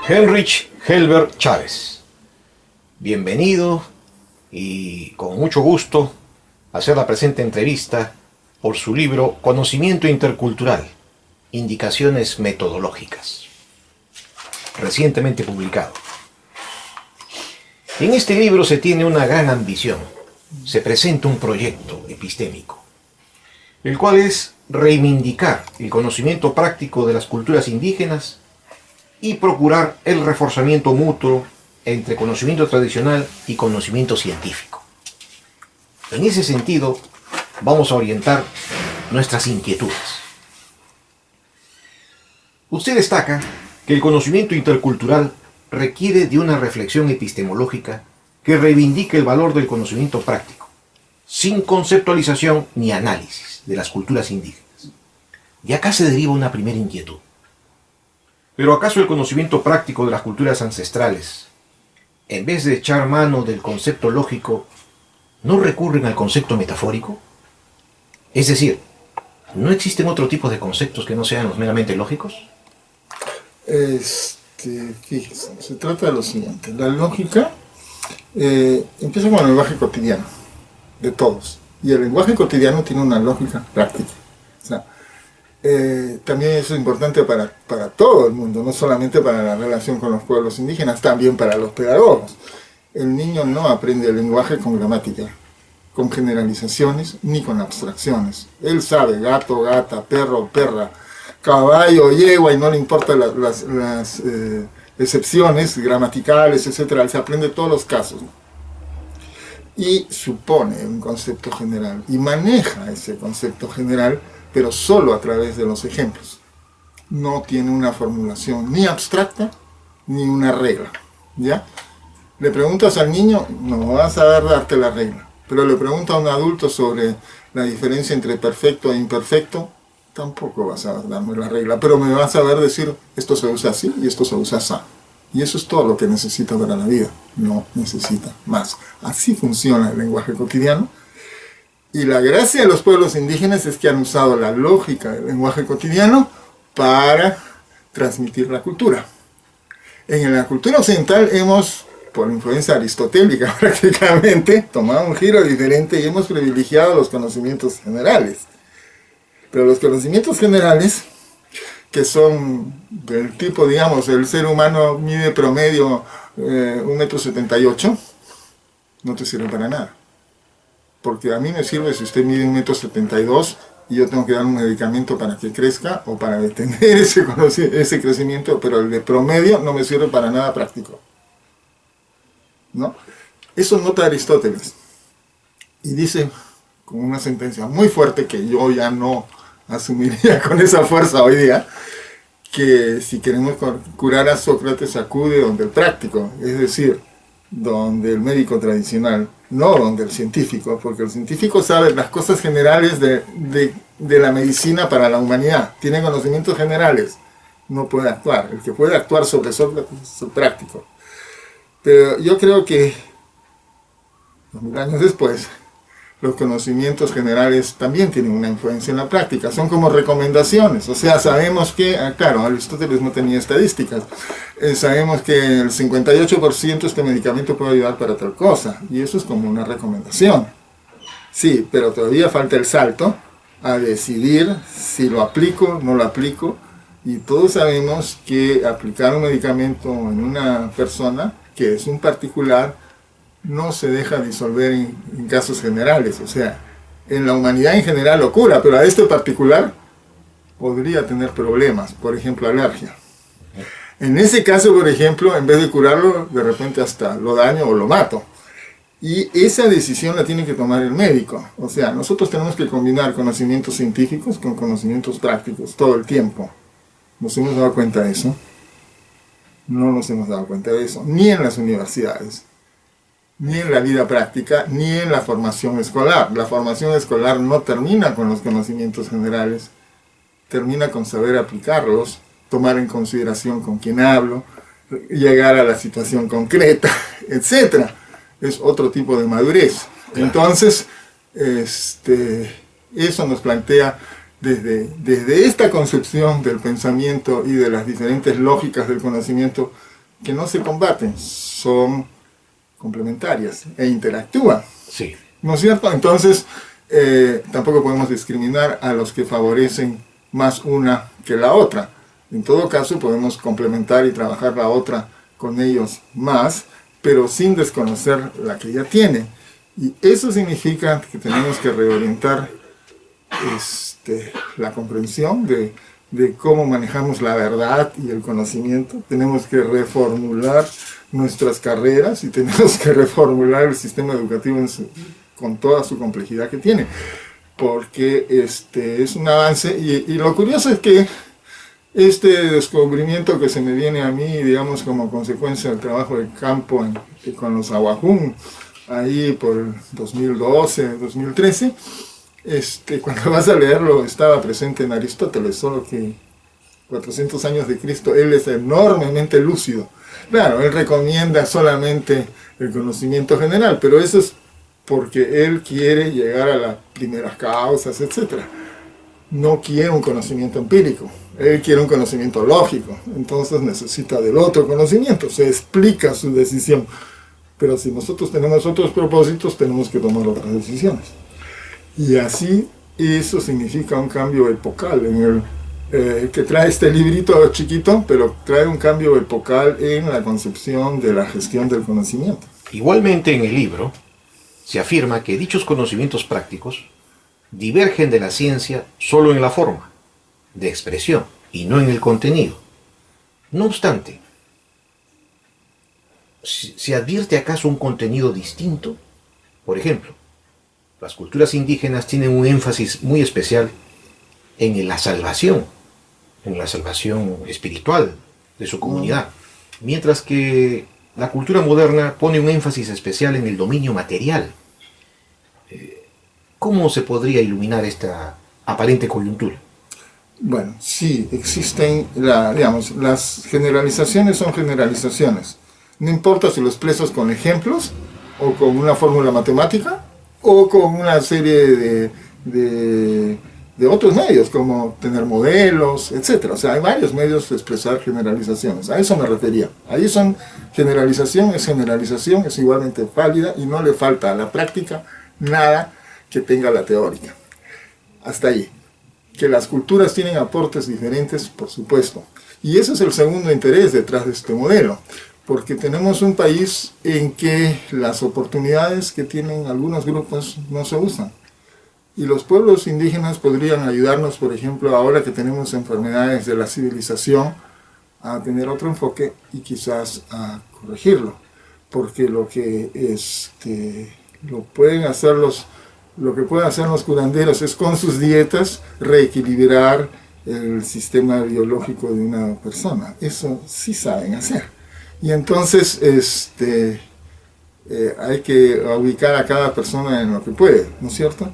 Heinrich Helber Chávez. Bienvenido y con mucho gusto hacer la presente entrevista por su libro Conocimiento Intercultural, Indicaciones Metodológicas, recientemente publicado. En este libro se tiene una gran ambición. Se presenta un proyecto epistémico, el cual es reivindicar el conocimiento práctico de las culturas indígenas y procurar el reforzamiento mutuo entre conocimiento tradicional y conocimiento científico. En ese sentido, vamos a orientar nuestras inquietudes. Usted destaca que el conocimiento intercultural requiere de una reflexión epistemológica que reivindique el valor del conocimiento práctico, sin conceptualización ni análisis de las culturas indígenas. Y acá se deriva una primera inquietud. ¿Pero acaso el conocimiento práctico de las culturas ancestrales, en vez de echar mano del concepto lógico, no recurren al concepto metafórico? Es decir, ¿no existen otro tipo de conceptos que no sean los meramente lógicos? Fíjese, se trata de lo siguiente. La lógica empieza con el lenguaje cotidiano de todos. Y el lenguaje cotidiano tiene una lógica práctica. O sea, también eso es importante para todo el mundo, no solamente para la relación con los pueblos indígenas, también para los pedagogos. El niño no aprende el lenguaje con gramática, con generalizaciones, ni con abstracciones. Él sabe gato, gata, perro, perra, caballo, yegua, y no le importan las excepciones gramaticales, etc. Él se aprende todos los casos. Y supone un concepto general, y maneja ese concepto general, pero solo a través de los ejemplos. No tiene una formulación ni abstracta, ni una regla, ¿ya? Le preguntas al niño, no va a saber darte la regla, pero le preguntas a un adulto sobre la diferencia entre perfecto e imperfecto, tampoco vas a darme la regla, pero me vas a saber decir, esto se usa así y esto se usa así. Y eso es todo lo que necesita para la vida, no necesita más. Así funciona el lenguaje cotidiano. Y la gracia de los pueblos indígenas es que han usado la lógica del lenguaje cotidiano para transmitir la cultura. En la cultura occidental hemos, por influencia aristotélica prácticamente, tomado un giro diferente y hemos privilegiado los conocimientos generales. Pero los conocimientos generales, que son del tipo, digamos, el ser humano mide promedio 1,78 m, no te sirven para nada. Porque a mí me sirve si usted mide 1,72 m y yo tengo que dar un medicamento para que crezca o para detener ese crecimiento, pero el de promedio no me sirve para nada práctico, ¿no? Eso nota Aristóteles. Y dice, con una sentencia muy fuerte que yo ya no asumiría con esa fuerza hoy día, que si queremos curar a Sócrates acude donde el práctico, es decir, donde el médico tradicional, no donde el científico, porque el científico sabe las cosas generales de la medicina para la humanidad, tiene conocimientos generales, no puede actuar. El que puede actuar sobre Sócrates es el práctico. Pero yo creo que 2000 años después, los conocimientos generales también tienen una influencia en la práctica, son como recomendaciones. O sea, sabemos que, claro, Aristóteles no tenía estadísticas, sabemos que el 58% de este medicamento puede ayudar para tal cosa, y eso es como una recomendación. Sí, pero todavía falta el salto a decidir si lo aplico o no lo aplico, y todos sabemos que aplicar un medicamento en una persona, que es un particular, no se deja disolver en casos generales. O sea, en la humanidad en general lo cura, pero a este particular podría tener problemas, por ejemplo, alergia. En ese caso, por ejemplo, en vez de curarlo, de repente hasta lo daño o lo mato. Y esa decisión la tiene que tomar el médico. O sea, nosotros tenemos que combinar conocimientos científicos con conocimientos prácticos todo el tiempo. ¿Nos hemos dado cuenta de eso? No nos hemos dado cuenta de eso, ni en las universidades, ni en la vida práctica, ni en la formación escolar. La formación escolar no termina con los conocimientos generales, termina con saber aplicarlos, tomar en consideración con quién hablo, llegar a la situación concreta, etc. Es otro tipo de madurez. Entonces, eso nos plantea desde esta concepción del pensamiento y de las diferentes lógicas del conocimiento, que no se combaten, son complementarias e interactúan. Sí. ¿No es cierto? Entonces, tampoco podemos discriminar a los que favorecen más una que la otra. En todo caso, podemos complementar y trabajar la otra con ellos más, pero sin desconocer la que ya tiene. Y eso significa que tenemos que reorientar la comprensión de cómo manejamos la verdad y el conocimiento. Tenemos que reformular nuestras carreras y tenemos que reformular el sistema educativo con toda su complejidad que tiene, porque es un avance. Y lo curioso es que este descubrimiento que se me viene a mí, digamos, como consecuencia del trabajo de campo con los Awajún, ahí por el 2012, 2013, cuando vas a leerlo, estaba presente en Aristóteles, solo que 400 años de Cristo, él es enormemente lúcido. Claro, él recomienda solamente el conocimiento general, pero eso es porque él quiere llegar a las primeras causas, etc. No quiere un conocimiento empírico, él quiere un conocimiento lógico, entonces necesita del otro conocimiento, se explica su decisión. Pero si nosotros tenemos otros propósitos, tenemos que tomar otras decisiones. Y así, eso significa un cambio epocal que trae este librito chiquito, pero trae un cambio epocal en la concepción de la gestión del conocimiento. Igualmente, en el libro se afirma que dichos conocimientos prácticos divergen de la ciencia solo en la forma de expresión y no en el contenido. No obstante, ¿se advierte acaso un contenido distinto? Por ejemplo, las culturas indígenas tienen un énfasis muy especial en la salvación espiritual de su comunidad, mientras que la cultura moderna pone un énfasis especial en el dominio material. ¿Cómo se podría iluminar esta aparente coyuntura? Bueno, sí, existen, las generalizaciones son generalizaciones. No importa si lo expresas con ejemplos, o con una fórmula matemática, o con una serie de otros medios, como tener modelos, etc. O sea, hay varios medios de expresar generalizaciones. A eso me refería. Ahí son generalización, es igualmente válida y no le falta a la práctica nada que tenga la teórica. Hasta ahí. Que las culturas tienen aportes diferentes, por supuesto. Y ese es el segundo interés detrás de este modelo. Porque tenemos un país en que las oportunidades que tienen algunos grupos no se usan. Y los pueblos indígenas podrían ayudarnos, por ejemplo, ahora que tenemos enfermedades de la civilización, a tener otro enfoque y quizás a corregirlo. Porque lo que pueden hacer los curanderos es con sus dietas reequilibrar el sistema biológico de una persona. Eso sí saben hacer. Y entonces hay que ubicar a cada persona en lo que puede, ¿no es cierto?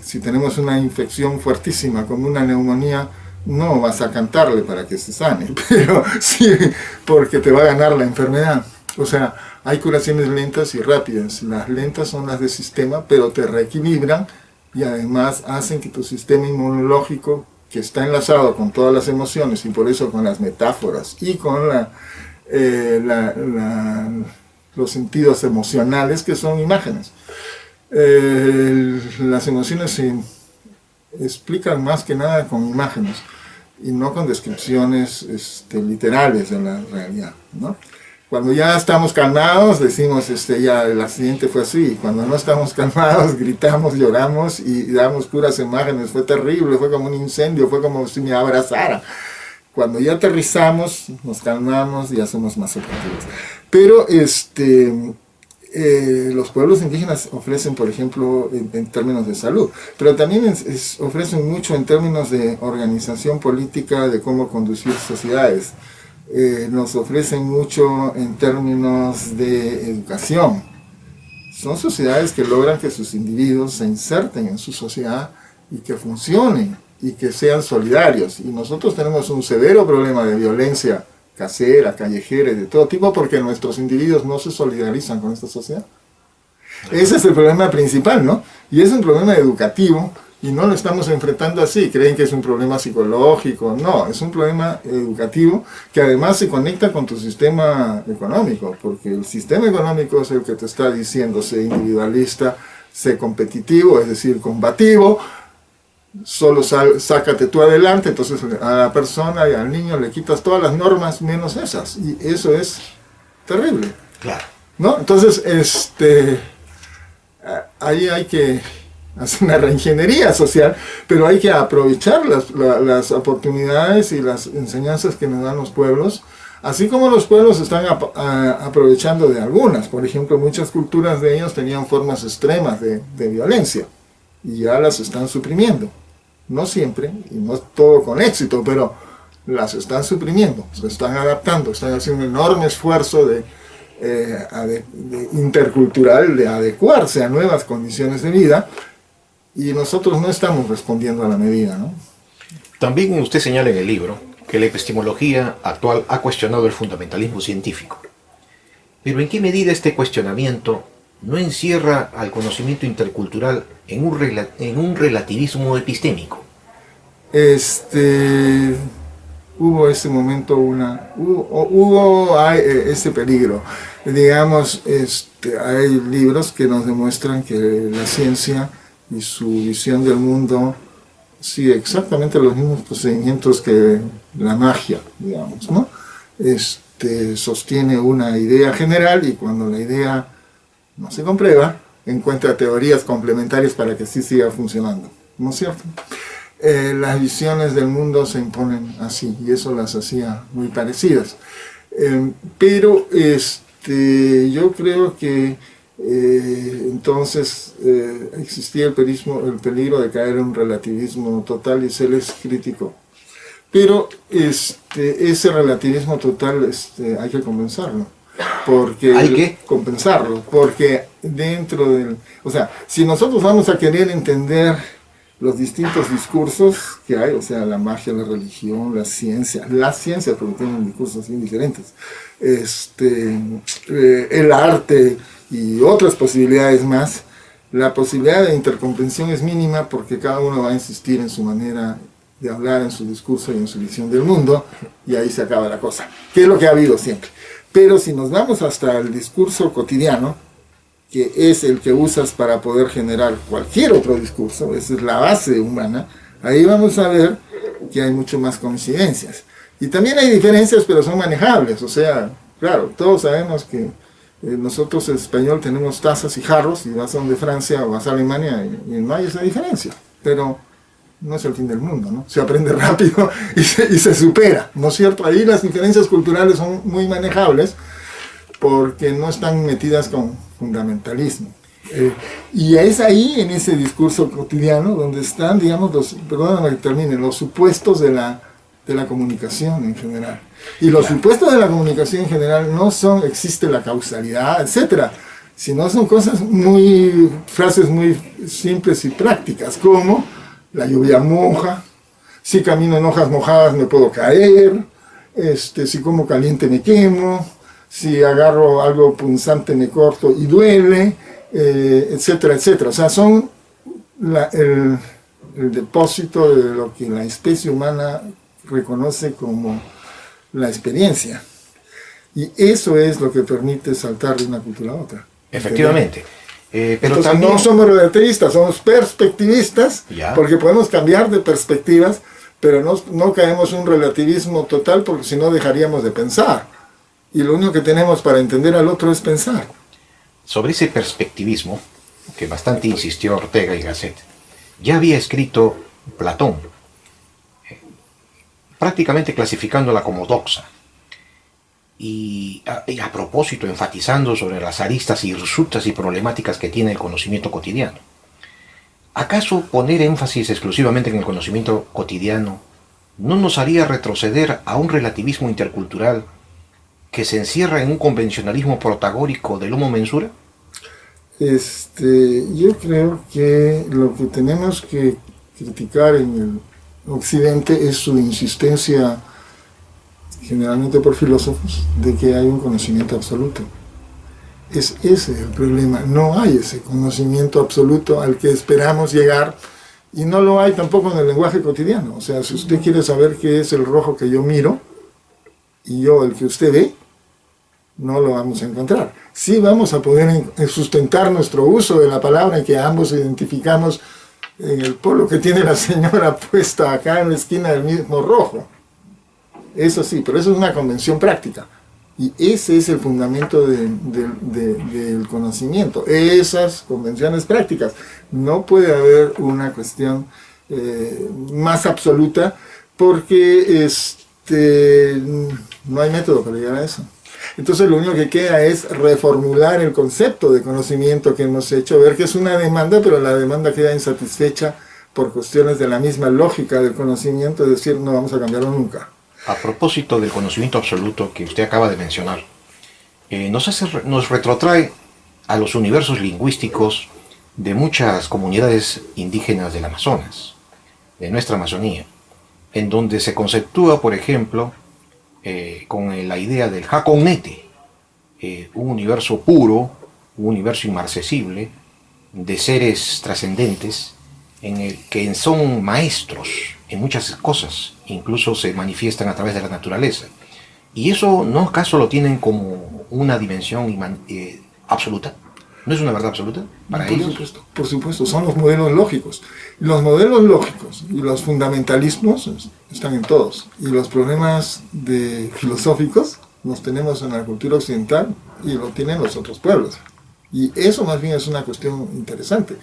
Si tenemos una infección fuertísima como una neumonía, no vas a cantarle para que se sane, pero sí porque te va a ganar la enfermedad. O sea, hay curaciones lentas y rápidas. Las lentas son las del sistema, pero te reequilibran y además hacen que tu sistema inmunológico, que está enlazado con todas las emociones y por eso con las metáforas y con los sentidos emocionales, que son imágenes. Las emociones se explican más que nada con imágenes y no con descripciones literales de la realidad, ¿no? Cuando ya estamos calmados decimos ya el accidente fue así. Cuando no estamos calmados gritamos, lloramos y damos puras imágenes. Fue terrible, fue como un incendio, fue como si me abrazara. Cuando ya aterrizamos, nos calmamos y hacemos más objetivos. Pero los pueblos indígenas ofrecen, por ejemplo, en términos de salud, pero también ofrecen mucho en términos de organización política, de cómo conducir sociedades. Nos ofrecen mucho en términos de educación. Son sociedades que logran que sus individuos se inserten en su sociedad y que funcionen y que sean solidarios. Y nosotros tenemos un severo problema de violencia casera, callejera y de todo tipo porque nuestros individuos no se solidarizan con esta sociedad. Ese es el problema principal, ¿no? Y es un problema educativo Y no lo estamos enfrentando así, creen que es un problema psicológico, no, es un problema educativo que además se conecta con tu sistema económico, porque el sistema económico es el que te está diciendo sé individualista, sé competitivo, es decir, combativo, solo sácate tú adelante, entonces a la persona y al niño le quitas todas las normas menos esas, y eso es terrible. Claro. ¿No? Entonces, ahí hay que hacer una reingeniería social, pero hay que aprovechar las oportunidades y las enseñanzas que nos dan los pueblos, así como los pueblos están aprovechando de algunas. Por ejemplo, muchas culturas de ellos tenían formas extremas de violencia y ya las están suprimiendo. No siempre, y no todo con éxito, pero las están suprimiendo, se están adaptando, están haciendo un enorme esfuerzo de intercultural, de adecuarse a nuevas condiciones de vida, y nosotros no estamos respondiendo a la medida, ¿no? También usted señala en el libro que la epistemología actual ha cuestionado el fundamentalismo científico. Pero ¿en qué medida este cuestionamiento no encierra al conocimiento intercultural en un relativismo epistémico? Hubo ese momento hay ese peligro. Digamos, hay libros que nos demuestran que la ciencia y su visión del mundo sigue exactamente los mismos procedimientos que la magia, digamos, ¿no? Sostiene una idea general y cuando la idea no se comprueba, encuentra teorías complementarias para que sí siga funcionando, ¿no es cierto? Las visiones del mundo se imponen así, y eso las hacía muy parecidas. Pero yo creo que entonces existía el peligro de caer en un relativismo total, y se les criticó. Pero ese relativismo total hay que compensarlo. ¿Hay que compensarlo? Porque dentro del... O sea, si nosotros vamos a querer entender los distintos discursos que hay, o sea, la magia, la religión, la ciencia, porque tienen discursos bien diferentes, el arte y otras posibilidades más, la posibilidad de intercomprensión es mínima porque cada uno va a insistir en su manera de hablar, en su discurso y en su visión del mundo, y ahí se acaba la cosa, que es lo que ha habido siempre. Pero si nos vamos hasta el discurso cotidiano, que es el que usas para poder generar cualquier otro discurso, esa es la base humana, ahí vamos a ver que hay mucho más coincidencias. Y también hay diferencias, pero son manejables, o sea, claro, todos sabemos que nosotros en español tenemos tazas y jarros, y vas a donde Francia o vas a Alemania y no hay esa diferencia, pero no es el fin del mundo, ¿no? Se aprende rápido y se supera, ¿no es cierto? Ahí las diferencias culturales son muy manejables porque no están metidas con fundamentalismo. Y es ahí, en ese discurso cotidiano, donde están, digamos, los supuestos de la comunicación en general. Y los supuestos de la comunicación en general no son existe la causalidad, etcétera, sino son frases muy simples y prácticas, como la lluvia moja, si camino en hojas mojadas me puedo caer, si como caliente me quemo, si agarro algo punzante me corto y duele, etcétera, etcétera. O sea, son el depósito de lo que la especie humana reconoce como la experiencia. Y eso es lo que permite saltar de una cultura a otra. Efectivamente. Pero entonces, también no somos relativistas, somos perspectivistas, ya, porque podemos cambiar de perspectivas, pero no caemos en un relativismo total, porque si no dejaríamos de pensar. Y lo único que tenemos para entender al otro es pensar. sobre ese perspectivismo, que bastante insistió Ortega y Gasset, ya había escrito Platón, prácticamente clasificándola como doxa, y a propósito enfatizando sobre las aristas hirsutas y problemáticas que tiene el conocimiento cotidiano. ¿Acaso poner énfasis exclusivamente en el conocimiento cotidiano no nos haría retroceder a un relativismo intercultural que se encierra en un convencionalismo protagórico del homo mensura? Yo creo que lo que tenemos que criticar en el Occidente es su insistencia, generalmente por filósofos, de que hay un conocimiento absoluto. Es ese el problema, no hay ese conocimiento absoluto al que esperamos llegar Y no lo hay tampoco en el lenguaje cotidiano. O sea, si usted quiere saber qué es el rojo que yo miro y yo el que usted ve, no lo vamos a encontrar. Sí vamos a poder sustentar nuestro uso de la palabra en que ambos identificamos en el polo que tiene la señora puesta acá en la esquina del mismo rojo. Eso sí, pero eso es una convención práctica. Y ese es el fundamento del conocimiento. Esas convenciones prácticas. No puede haber una cuestión más absoluta porque no hay método para llegar a eso. Entonces lo único que queda es reformular el concepto de conocimiento que hemos hecho, ver que es una demanda, pero la demanda queda insatisfecha por cuestiones de la misma lógica del conocimiento, es decir, no vamos a cambiarlo nunca. A propósito del conocimiento absoluto que usted acaba de mencionar, nos retrotrae a los universos lingüísticos de muchas comunidades indígenas del Amazonas, de nuestra Amazonía, en donde se conceptúa, por ejemplo, con la idea del Hakonete, un universo puro, un universo inmarcesible, de seres trascendentes, en el que son maestros en muchas cosas, incluso se manifiestan a través de la naturaleza. Y eso, ¿no acaso lo tienen como una dimensión absoluta? ¿No es una verdad absoluta para ellos? Por supuesto, son los modelos lógicos. Los modelos lógicos y los fundamentalismos están en todos. Y los problemas filosóficos los tenemos en la cultura occidental y lo tienen los otros pueblos. Y eso más bien es una cuestión interesante,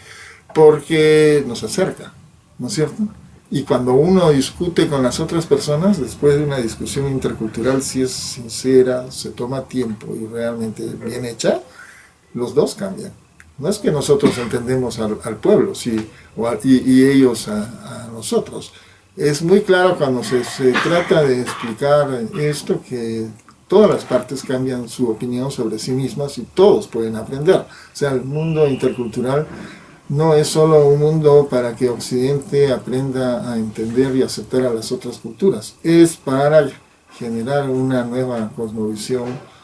porque nos acerca, ¿no es cierto? Y cuando uno discute con las otras personas, después de una discusión intercultural, si es sincera, se toma tiempo y realmente bien hecha, los dos cambian. No es que nosotros entendemos al pueblo y ellos a nosotros. Es muy claro cuando se trata de explicar esto que todas las partes cambian su opinión sobre sí mismas y todos pueden aprender. O sea, el mundo intercultural no es solo un mundo para que Occidente aprenda a entender y aceptar a las otras culturas. Es para generar una nueva cosmovisión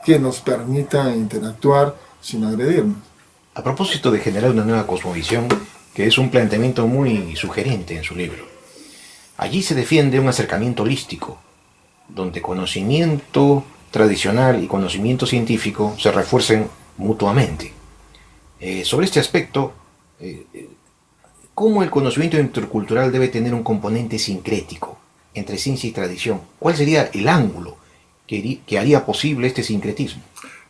que nos permita interactuar sin agredirnos. A propósito de generar una nueva cosmovisión, que es un planteamiento muy sugerente en su libro, allí se defiende un acercamiento holístico, donde conocimiento tradicional y conocimiento científico se refuercen mutuamente. Sobre este aspecto, ¿cómo el conocimiento intercultural debe tener un componente sincrético entre ciencia y tradición? ¿Cuál sería el ángulo que haría posible este sincretismo?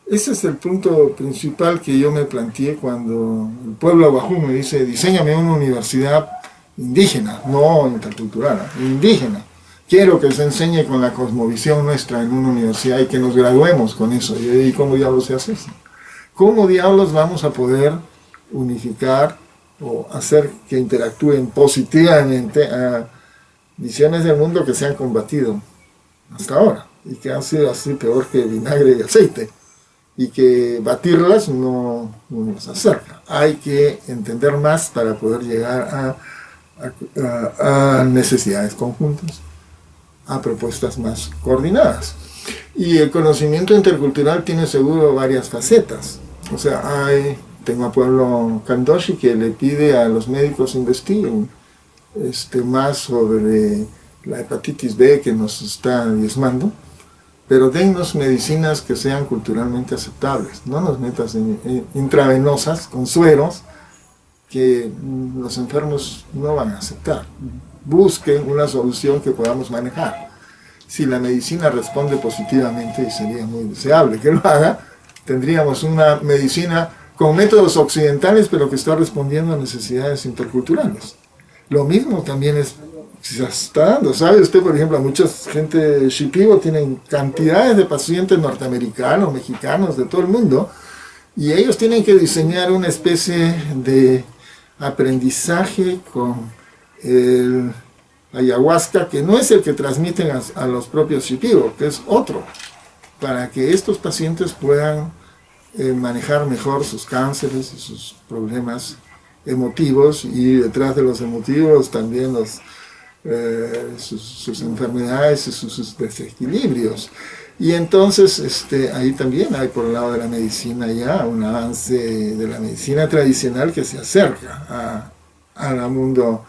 Ese es el punto principal que yo me planteé cuando el pueblo abajú me dice: diséñame una universidad indígena, no intercultural, indígena. Quiero que se enseñe con la cosmovisión nuestra en una universidad y que nos graduemos con eso. ¿Y cómo diablos se hace eso? ¿Cómo diablos vamos a poder unificar o hacer que interactúen positivamente a visiones del mundo que se han combatido hasta ahora y que han sido así peor que vinagre y aceite, y que batirlas no nos acerca? Hay que entender más para poder llegar a necesidades conjuntas, a propuestas más coordinadas. Y el conocimiento intercultural tiene seguro varias facetas. O sea, tengo a Pueblo Kandoshi que le pide a los médicos investiguen más sobre la hepatitis B que nos está diezmando, pero dennos medicinas que sean culturalmente aceptables. No nos metas en intravenosas con sueros que los enfermos no van a aceptar. Busquen una solución que podamos manejar. Si la medicina responde positivamente, y sería muy deseable que lo haga, tendríamos una medicina con métodos occidentales, pero que está respondiendo a necesidades interculturales. Lo mismo también se está dando. ¿Sabe usted, por ejemplo, a mucha gente shipibo tienen cantidades de pacientes norteamericanos, mexicanos, de todo el mundo, y ellos tienen que diseñar una especie de aprendizaje con el ayahuasca, que no es el que transmiten a los propios shipibo, que es otro, para que estos pacientes puedan manejar mejor sus cánceres y sus problemas emotivos, y detrás de los emotivos también sus enfermedades y sus desequilibrios. Y entonces ahí también hay, por el lado de la medicina, ya un avance de la medicina tradicional que se acerca al mundo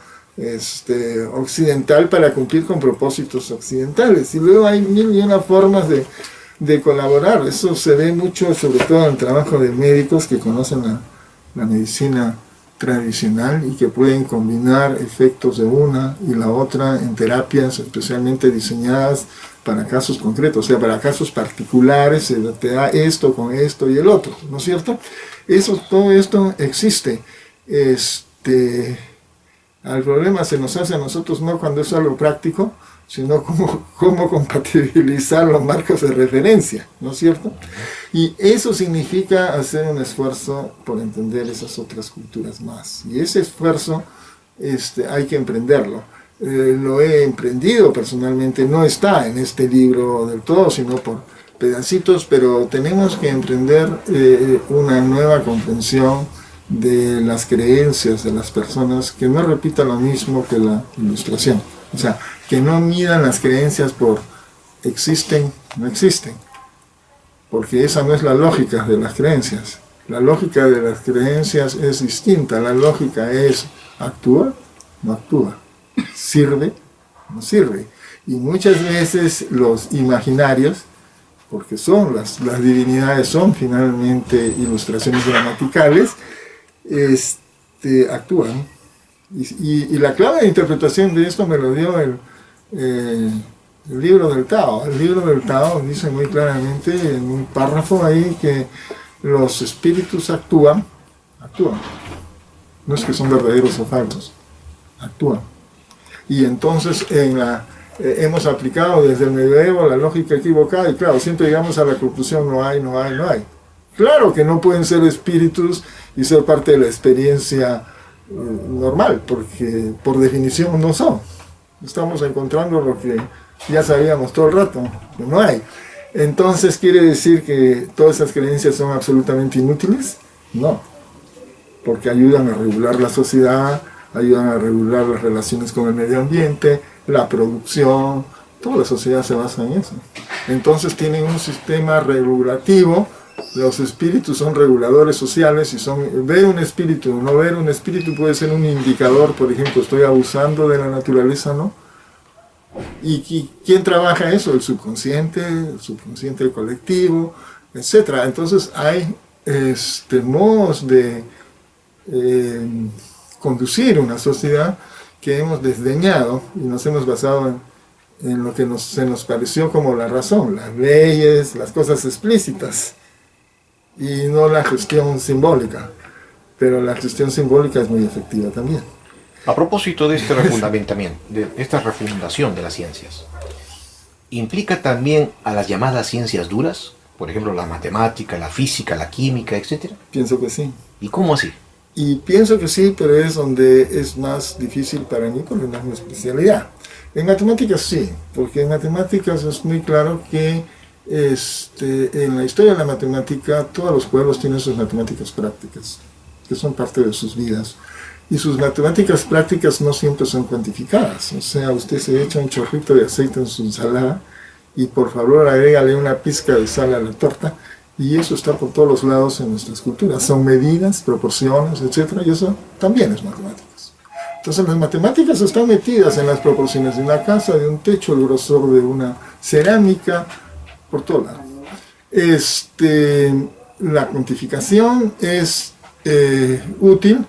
occidental para cumplir con propósitos occidentales. Y luego hay mil y una formas de colaborar. Eso se ve mucho, sobre todo en el trabajo de médicos que conocen la medicina tradicional y que pueden combinar efectos de una y la otra en terapias especialmente diseñadas para casos concretos, o sea, para casos particulares, se te da esto con esto y el otro, ¿no es cierto? Todo esto existe. El problema se nos hace a nosotros no cuando es algo práctico, sino cómo compatibilizar los marcos de referencia, ¿no es cierto? Y eso significa hacer un esfuerzo por entender esas otras culturas más. Y ese esfuerzo hay que emprenderlo. Lo he emprendido personalmente, no está en este libro del todo, sino por pedacitos, pero tenemos que emprender una nueva comprensión de las creencias de las personas, que no repita lo mismo que la ilustración. O sea, que no midan las creencias por existen, no existen, porque esa no es la lógica de las creencias. La lógica de las creencias es distinta. La lógica es actúa, no actúa, sirve, no sirve. Y muchas veces los imaginarios, porque son las divinidades, son finalmente ilustraciones gramaticales, actúan. Y la clave de interpretación de esto me lo dio el libro del Tao. El libro del Tao dice muy claramente en un párrafo ahí que los espíritus actúan. No es que son verdaderos o falsos, actúan. Y entonces hemos aplicado desde el medioevo la lógica equivocada y claro, siempre llegamos a la conclusión no hay. Claro que no pueden ser espíritus y ser parte de la experiencia normal, porque por definición no son. Estamos encontrando lo que ya sabíamos todo el rato, que no hay. Entonces, ¿quiere decir que todas esas creencias son absolutamente inútiles? No, porque ayudan a regular la sociedad, ayudan a regular las relaciones con el medio ambiente, la producción, toda la sociedad se basa en eso. Entonces tienen un sistema regulativo. Los espíritus son reguladores sociales y ver un espíritu o no ver un espíritu puede ser un indicador, por ejemplo, estoy abusando de la naturaleza, ¿no? ¿Y quién trabaja eso? El subconsciente colectivo, etc. Entonces hay modos de conducir una sociedad que hemos desdeñado y nos hemos basado en lo que se nos pareció como la razón, las leyes, las cosas explícitas, y no la gestión simbólica. Pero la gestión simbólica es muy efectiva también. A propósito de este refundamentamiento, de esta refundación de las ciencias, ¿implica también a las llamadas ciencias duras? Por ejemplo, la matemática, la física, la química, etcétera. Pienso que sí. ¿Y cómo así? Y pienso que sí, pero es donde es más difícil para mí porque no es mi especialidad. En matemáticas sí, porque en matemáticas es muy claro que en la historia de la matemática todos los pueblos tienen sus matemáticas prácticas, que son parte de sus vidas. Y sus matemáticas prácticas no siempre son cuantificadas. O sea, usted se echa un chorrito de aceite en su ensalada y por favor agrégale una pizca de sal a la torta. Y eso está por todos los lados en nuestras culturas. Son medidas, proporciones, etc. Y eso también es matemáticas. Entonces las matemáticas están metidas en las proporciones de una casa, de un techo, el grosor de una cerámica, por todo lado. La cuantificación es útil,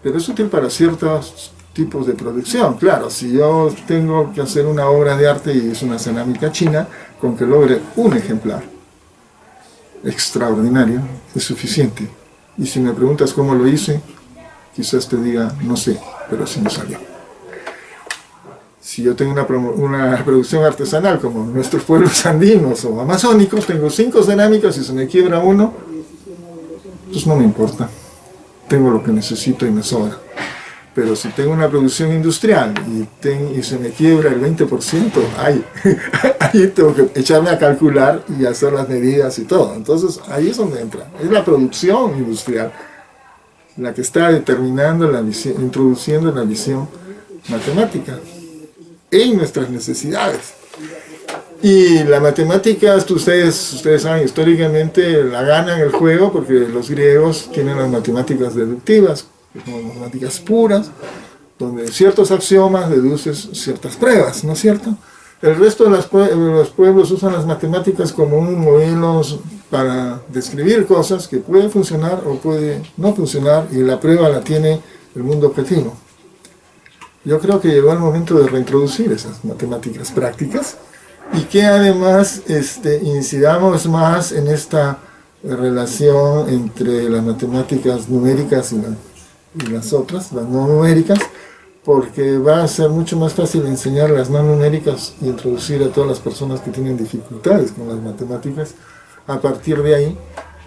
pero es útil para ciertos tipos de producción. Claro, si yo tengo que hacer una obra de arte y es una cerámica china, con que logre un ejemplar extraordinario, es suficiente. Y si me preguntas cómo lo hice, quizás te diga, no sé, pero sí me salió. Si yo tengo una producción artesanal como nuestros pueblos andinos o amazónicos, tengo 5 cerámicas y se me quiebra uno, pues no me importa. Tengo lo que necesito y me sobra. Pero si tengo una producción industrial y se me quiebra el 20%, ahí tengo que echarme a calcular y hacer las medidas y todo. Entonces ahí es donde entra. Es la producción industrial la que está determinando la visión, introduciendo la visión matemática en nuestras necesidades. Y la matemática, ustedes saben, históricamente la ganan el juego porque los griegos tienen las matemáticas deductivas, que son las matemáticas puras, donde de ciertos axiomas deduces ciertas pruebas, ¿no es cierto? El resto de los pueblos usan las matemáticas como un modelo para describir cosas que puede funcionar o puede no funcionar, y la prueba la tiene el mundo objetivo. Yo creo que llegó el momento de reintroducir esas matemáticas prácticas y que además incidamos más en esta relación entre las matemáticas numéricas y las otras, las no numéricas, porque va a ser mucho más fácil enseñar las no numéricas y introducir a todas las personas que tienen dificultades con las matemáticas a partir de ahí,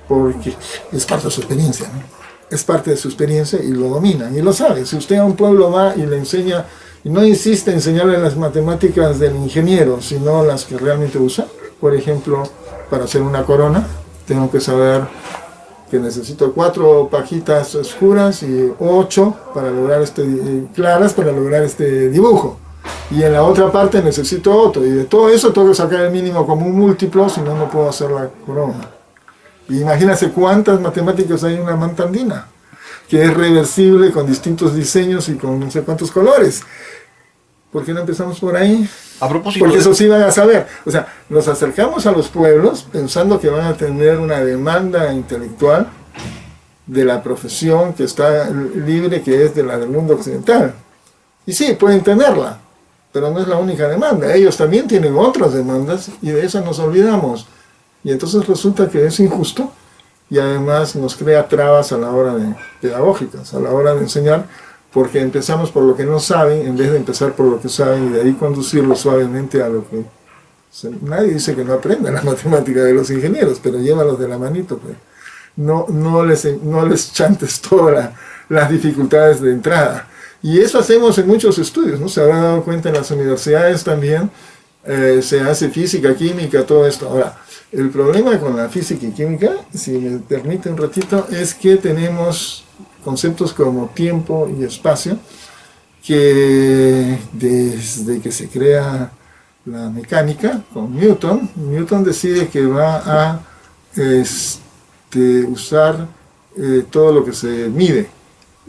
porque es parte de su experiencia, ¿no? Es parte de su experiencia y lo dominan y lo sabe. Si usted a un pueblo va y le enseña, y no insiste en enseñarle las matemáticas del ingeniero, sino las que realmente usa, por ejemplo, para hacer una corona, tengo que saber que necesito 4 pajitas oscuras y 8 para lograr claras para lograr este dibujo. Y en la otra parte necesito otro. Y de todo eso tengo que sacar el mínimo como un múltiplo, si no, no puedo hacer la corona. Y imagínense cuántas matemáticas hay en una manta andina, que es reversible con distintos diseños y con no sé cuántos colores. ¿Por qué no empezamos por ahí? A propósito, porque eso sí van a saber. O sea, nos acercamos a los pueblos pensando que van a tener una demanda intelectual de la profesión que está libre, que es de la del mundo occidental. Y sí, pueden tenerla, pero no es la única demanda. Ellos también tienen otras demandas y de esas nos olvidamos. Y entonces resulta que es injusto y además nos crea trabas a la hora de pedagógicas, a la hora de enseñar, porque empezamos por lo que no saben en vez de empezar por lo que saben y de ahí conducirlo suavemente a lo que... Nadie dice que no aprendan la matemática de los ingenieros, pero llévalos de la manito, pues. No les chantes todas las dificultades de entrada. Y eso hacemos en muchos estudios, ¿no? Se habrán dado cuenta en las universidades también, se hace física, química, todo esto. Ahora, el problema con la física y química, si me permite un ratito, es que tenemos conceptos como tiempo y espacio, que desde que se crea la mecánica, con Newton decide que va a usar todo lo que se mide,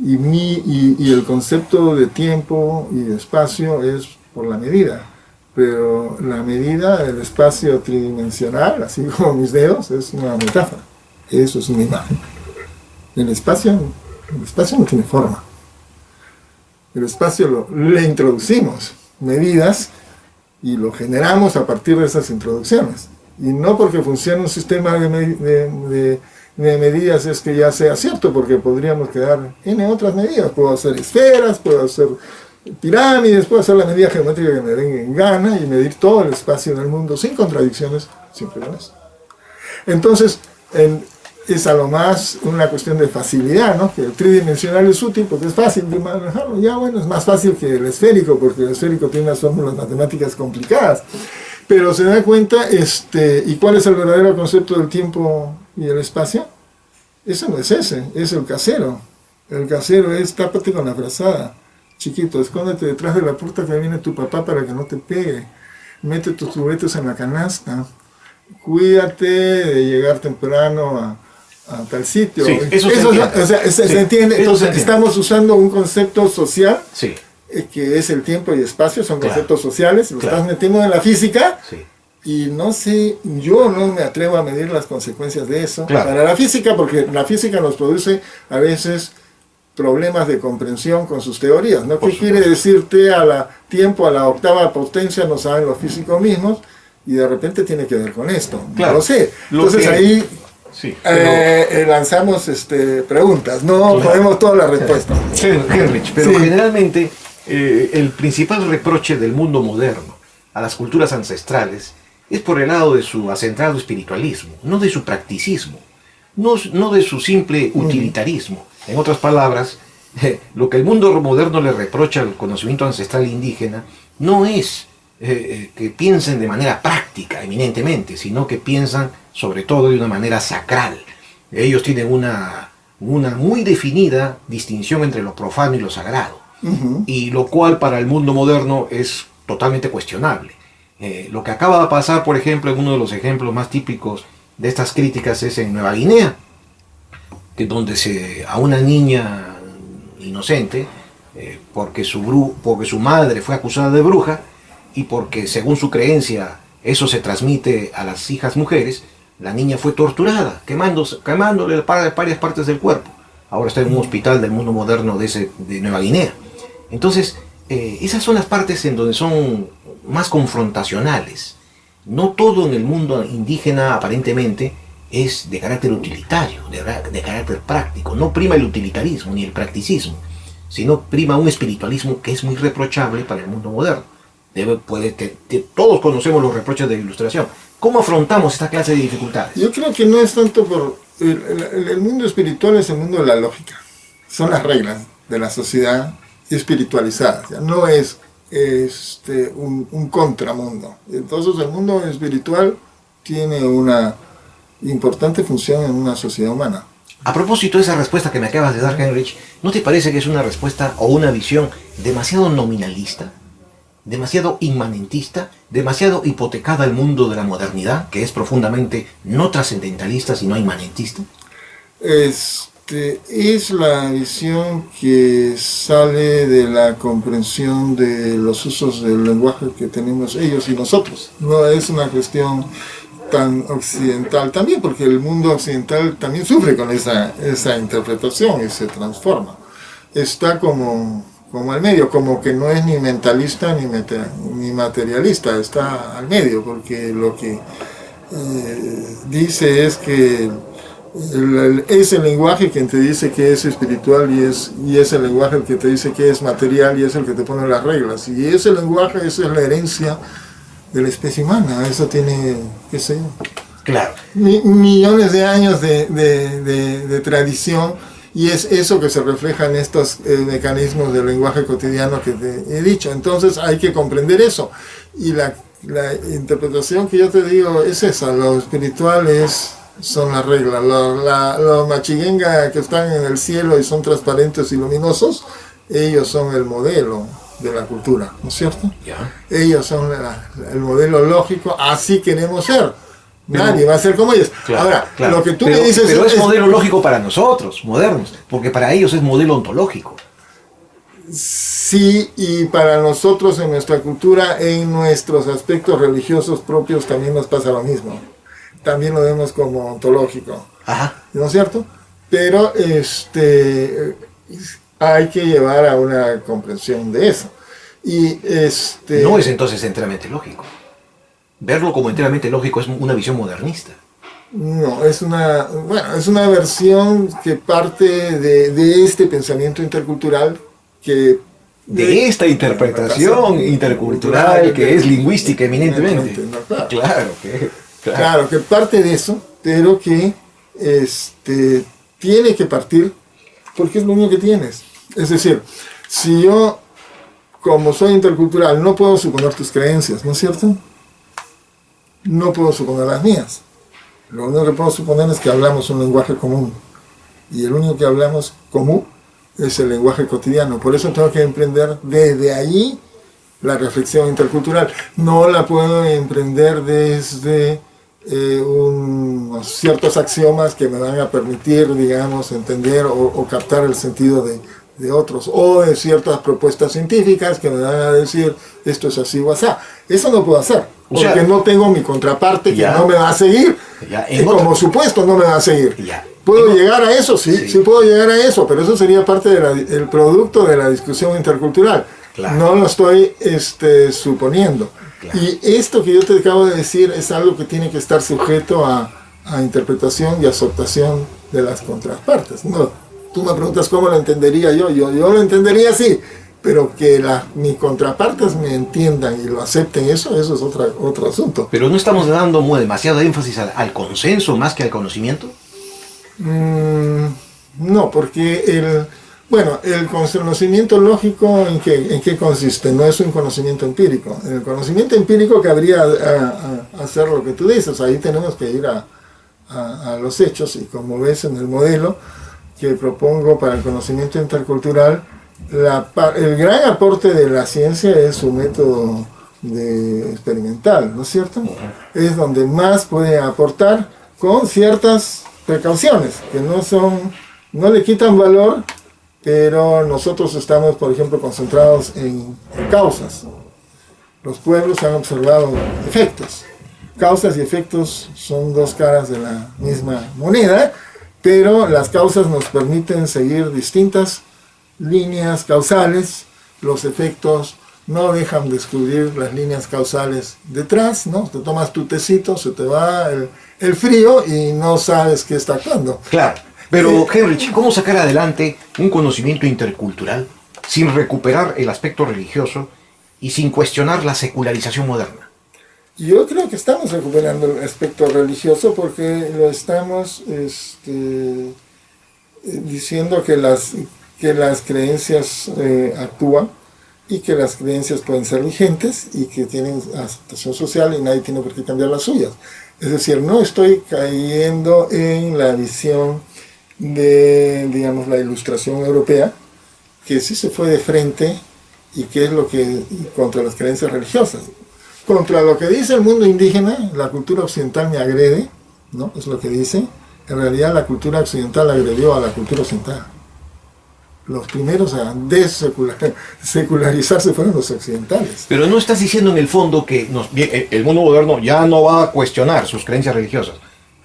y el concepto de tiempo y de espacio es por la medida, pero la medida del espacio tridimensional, así como mis dedos, es una metáfora, eso es una imagen. El espacio no tiene forma. El espacio le introducimos medidas y lo generamos a partir de esas introducciones. Y no porque funcione un sistema de medidas es que ya sea cierto, porque podríamos quedar en otras medidas. Puedo hacer esferas, puedo hacer pirámides, puedo hacer la medida geométrica que me den en gana y medir todo el espacio en el mundo sin contradicciones, siempre con eso. Entonces, es a lo más una cuestión de facilidad, ¿no? Que el tridimensional es útil porque es fácil de manejarlo. Ya bueno, es más fácil que el esférico, porque el esférico tiene unas fórmulas matemáticas complicadas. Pero se da cuenta, ¿y cuál es el verdadero concepto del tiempo y el espacio? Eso no es ese, es el casero. El casero es tápate con la frazada. Chiquito, escóndete detrás de la puerta que viene tu papá para que no te pegue. Mete tus juguetes en la canasta. Cuídate de llegar temprano a tal sitio. Sí, eso se entiende. Entonces estamos usando un concepto social, sí, que es el tiempo y espacio, son conceptos sociales, lo estás metiendo en la física, sí, y no sé, yo no me atrevo a medir las consecuencias de eso para la física, porque la física nos produce a veces problemas de comprensión con sus teorías, ¿no? ¿Qué quiere decirte tiempo a la octava potencia? No saben los físicos mismos, y de repente tiene que ver con esto. No lo sé. Entonces ahí sí, lanzamos preguntas, no ponemos toda la respuesta. Heinrich, pero generalmente el principal reproche del mundo moderno a las culturas ancestrales es por el lado de su acentrado espiritualismo, no de su practicismo, no de su simple utilitarismo. En otras palabras, lo que el mundo moderno le reprocha al conocimiento ancestral indígena no es que piensen de manera práctica eminentemente, sino que piensan sobre todo de una manera sacral. Ellos tienen una muy definida distinción entre lo profano y lo sagrado, y lo cual para el mundo moderno es totalmente cuestionable. Lo que acaba de pasar, por ejemplo, en uno de los ejemplos más típicos de estas críticas es en Nueva Guinea, que donde a una niña inocente, porque su madre fue acusada de bruja y porque según su creencia eso se transmite a las hijas mujeres, la niña fue torturada, quemándole varias partes del cuerpo. Ahora está en un hospital del mundo moderno de Nueva Guinea. Entonces, esas son las partes en donde son más confrontacionales. No todo en el mundo indígena aparentemente es de carácter utilitario, de carácter práctico. No prima el utilitarismo ni el practicismo, sino prima un espiritualismo que es muy reprochable para el mundo moderno. Todos conocemos los reproches de la Ilustración. ¿Cómo afrontamos esta clase de dificultades? Yo creo que no es tanto por... El mundo espiritual es el mundo de la lógica. Son las reglas de la sociedad espiritualizadas. ¿Ya? No es un contramundo. Entonces el mundo espiritual tiene una importante función en una sociedad humana. A propósito de esa respuesta que me acabas de dar, Heinrich, ¿no te parece que es una respuesta o una visión demasiado nominalista? Demasiado inmanentista, demasiado hipotecada al mundo de la modernidad, que es profundamente no trascendentalista, sino inmanentista? Es la visión que sale de la comprensión de los usos del lenguaje que tenemos ellos y nosotros. No es una cuestión tan occidental también, porque el mundo occidental también sufre con esa interpretación y se transforma. Está como al medio, como que no es ni mentalista ni materialista, está al medio, porque lo que dice es que es el lenguaje quien te dice que es espiritual y es el lenguaje el que te dice que es material y es el que te pone las reglas. Y ese lenguaje, esa es la herencia de la especie humana. Eso tiene, qué sé yo, claro, millones de años de tradición, y es eso que se refleja en estos mecanismos del lenguaje cotidiano que te he dicho. Entonces hay que comprender eso. Y la interpretación que yo te digo es esa: lo espiritual son las reglas. Los machiguenga que están en el cielo y son transparentes y luminosos, ellos son el modelo de la cultura, ¿no es cierto? ¿Ya? Ellos son el modelo lógico, así queremos ser. Nadie va a ser como ellos. Claro, ahora, claro. Lo que tú me dices pero es modelo lógico para nosotros, modernos, porque para ellos es modelo ontológico. Sí, y para nosotros en nuestra cultura, en nuestros aspectos religiosos propios también nos pasa lo mismo. También lo vemos como ontológico. Ajá. ¿No es cierto? Pero hay que llevar a una comprensión de eso. Y no es entonces enteramente lógico. Verlo como enteramente lógico es una visión modernista. No, es una versión que parte de este pensamiento intercultural de esta interpretación intercultural que es lingüística eminentemente. No, claro. Que parte de eso, pero que tiene que partir porque es lo único que tienes. Es decir, si yo, como soy intercultural, no puedo suponer tus creencias, ¿no es cierto? No puedo suponer las mías. Lo único que puedo suponer es que hablamos un lenguaje común. Y el único que hablamos común es el lenguaje cotidiano. Por eso tengo que emprender desde allí la reflexión intercultural. No la puedo emprender desde unos ciertos axiomas que me van a permitir, digamos, entender o captar el sentido de otros, o de ciertas propuestas científicas que me van a decir esto es así o así. Eso no puedo hacer, porque no tengo mi contraparte que no me va a seguir. Como supuesto no me va a seguir. ¿Puedo llegar a eso? Sí, puedo llegar a eso, pero eso sería parte del producto de la discusión intercultural. Claro. No lo estoy suponiendo. Claro. Y esto que yo te acabo de decir es algo que tiene que estar sujeto a interpretación y aceptación de las contrapartes. No, tú me preguntas cómo lo entendería yo lo entendería así, pero que mis contrapartes me entiendan y lo acepten, eso es otro asunto. ¿Pero no estamos dando demasiado énfasis al consenso más que al conocimiento? No, porque el conocimiento lógico, ¿en qué consiste? No es un conocimiento empírico. En el conocimiento empírico cabría hacer lo que tú dices. Ahí tenemos que ir a los hechos, y como ves en el modelo que propongo para el conocimiento intercultural, el gran aporte de la ciencia es su método experimental, ¿no es cierto? Es donde más puede aportar, con ciertas precauciones que no le quitan valor pero nosotros estamos, por ejemplo, concentrados en causas. Los pueblos han observado efectos. Causas y efectos son dos caras de la misma moneda, pero las causas nos permiten seguir distintas líneas causales. Los efectos no dejan descubrir las líneas causales detrás, ¿no? Te tomas tu tecito, se te va el frío y no sabes qué está actuando. Claro, pero Heinrich, ¿cómo sacar adelante un conocimiento intercultural sin recuperar el aspecto religioso y sin cuestionar la secularización moderna? Yo creo que estamos recuperando el aspecto religioso porque lo estamos diciendo que las creencias actúan y que las creencias pueden ser vigentes y que tienen aceptación social y nadie tiene por qué cambiar las suyas. Es decir, no estoy cayendo en la visión de, digamos, la ilustración europea, que sí se fue de frente y que es lo que contra las creencias religiosas. Contra lo que dice el mundo indígena, la cultura occidental me agrede, ¿no? Es lo que dice. En realidad la cultura occidental agredió a la cultura occidental. Los primeros a desecularizarse fueron los occidentales. Pero no estás diciendo en el fondo que el mundo moderno ya no va a cuestionar sus creencias religiosas,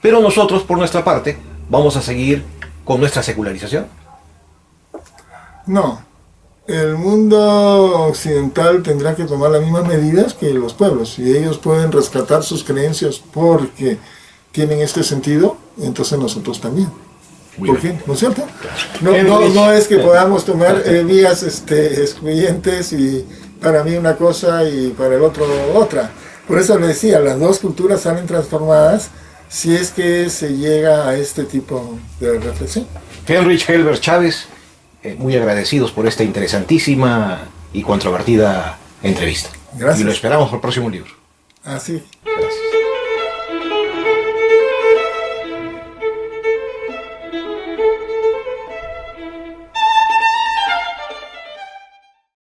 pero nosotros, por nuestra parte, vamos a seguir con nuestra secularización. No. El mundo occidental tendrá que tomar las mismas medidas que los pueblos. Si ellos pueden rescatar sus creencias porque tienen este sentido, entonces nosotros también. ¿Por qué? ¿No es cierto? No es que podamos tomar vías excluyentes y para mí una cosa y para el otro otra. Por eso le decía, las dos culturas salen transformadas si es que se llega a este tipo de reflexión. Heinrich Helber Chávez, muy agradecidos por esta interesantísima y controvertida entrevista. Gracias. Y lo esperamos por el próximo libro. Así.